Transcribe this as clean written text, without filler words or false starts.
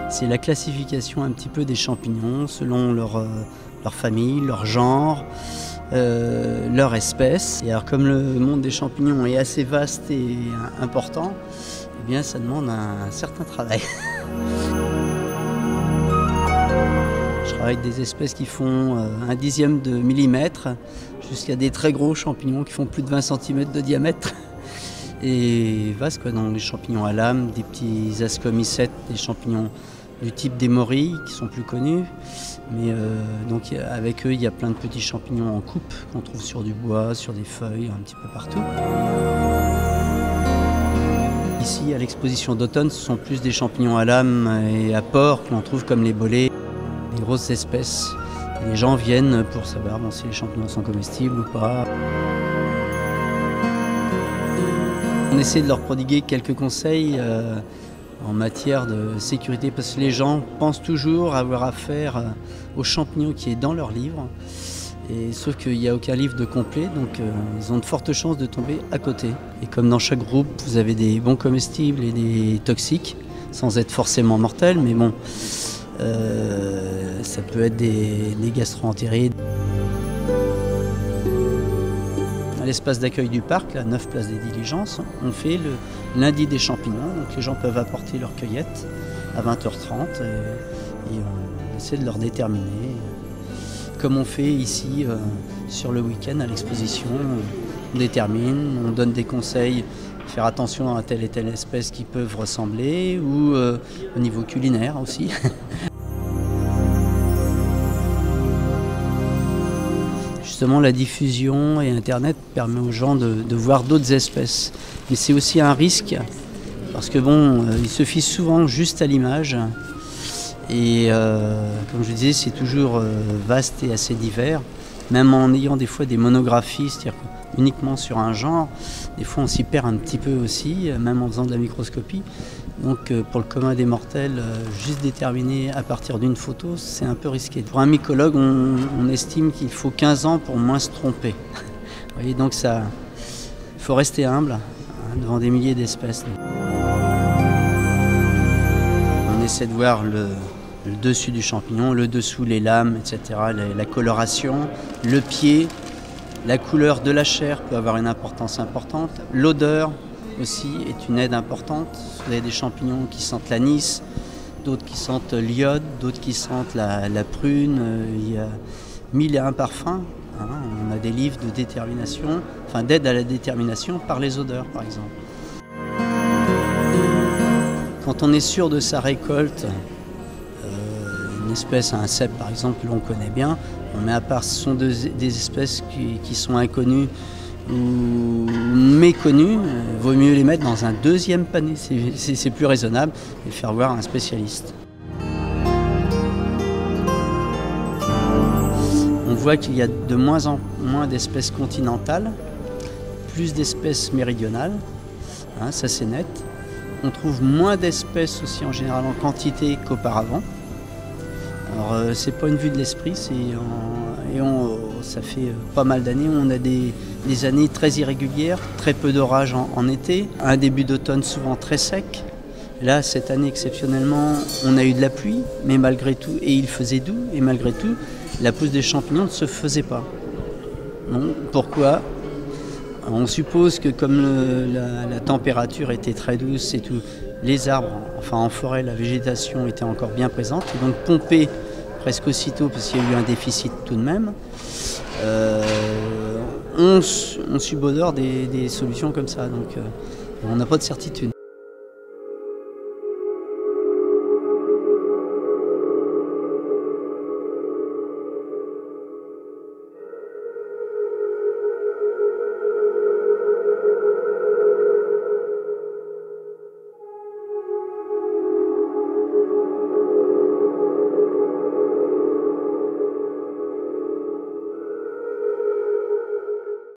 C'est la classification un petit peu des champignons selon leur famille, leur genre, leur espèce. Et alors comme le monde des champignons est assez vaste et important, eh bien ça demande un certain travail. Je travaille avec des espèces qui font 1/10 de millimètre jusqu'à des très gros champignons qui font plus de 20 cm de diamètre. Et vaste quoi, dans les champignons à lame, des petits ascomycètes, des champignons du type des morilles qui sont plus connus. Mais donc avec eux, il y a plein de petits champignons en coupe qu'on trouve sur du bois, sur des feuilles, un petit peu partout. Ici, à l'exposition d'automne, ce sont plus des champignons à lame et à port que l'on trouve comme les bolets, des grosses espèces. Et les gens viennent pour savoir si les champignons sont comestibles ou pas. On essaie de leur prodiguer quelques conseils en matière de sécurité parce que les gens pensent toujours avoir affaire aux champignons qui est dans leur livre. Et sauf qu'il n'y a aucun livre de complet, donc ils ont de fortes chances de tomber à côté. Et comme dans chaque groupe, vous avez des bons comestibles et des toxiques, sans être forcément mortels, mais bon, ça peut être des gastro-entérites. À l'espace d'accueil du parc, la 9 place des Diligences, on fait le lundi des champignons. Donc les gens peuvent apporter leur cueillette à 20h30 et on essaie de leur déterminer. Comme on fait ici sur le week-end à l'exposition, on détermine, on donne des conseils, faire attention à telle et telle espèce qui peuvent ressembler ou au niveau culinaire aussi. Justement, la diffusion et Internet permet aux gens de voir d'autres espèces. Mais c'est aussi un risque, parce que bon, ils se fient souvent juste à l'image. Et comme je disais, c'est toujours vaste et assez divers. Même en ayant des fois des monographies, c'est-à-dire uniquement sur un genre, des fois on s'y perd un petit peu aussi, même en faisant de la microscopie. Donc pour le commun des mortels, juste déterminer à partir d'une photo, c'est un peu risqué. Pour un mycologue, on estime qu'il faut 15 ans pour moins se tromper. Vous voyez, donc il faut rester humble devant des milliers d'espèces. On essaie de voir le dessus du champignon, le dessous, les lames, etc., la coloration, le pied, la couleur de la chair peut avoir une importance importante, l'odeur aussi est une aide importante. Vous avez des champignons qui sentent l'anis, d'autres qui sentent l'iode, d'autres qui sentent la prune. Il y a 1001 parfums. Hein. On a des livres de détermination, enfin d'aide à la détermination par les odeurs, par exemple. Quand on est sûr de sa récolte, une espèce, un cèpe par exemple, que l'on connaît bien, on met à part, ce sont des espèces qui sont inconnues ou méconnues, vaut mieux les mettre dans un deuxième panier, c'est plus raisonnable, et faire voir un spécialiste. On voit qu'il y a de moins en moins d'espèces continentales, plus d'espèces méridionales, hein, ça c'est net. On trouve moins d'espèces aussi en général en quantité qu'auparavant. Alors c'est pas une vue de l'esprit, ça fait pas mal d'années, on a des années très irrégulières, très peu d'orages en été, un début d'automne souvent très sec. Là, cette année exceptionnellement, on a eu de la pluie, mais malgré tout, et il faisait doux, et malgré tout, la pousse des champignons ne se faisait pas. Non, pourquoi ? On suppose que comme la température était très douce et tout, les arbres, enfin en forêt, la végétation était encore bien présente, et donc pompée presque aussitôt, parce qu'il y a eu un déficit tout de même, on subodore des solutions comme ça, donc on n'a pas de certitude.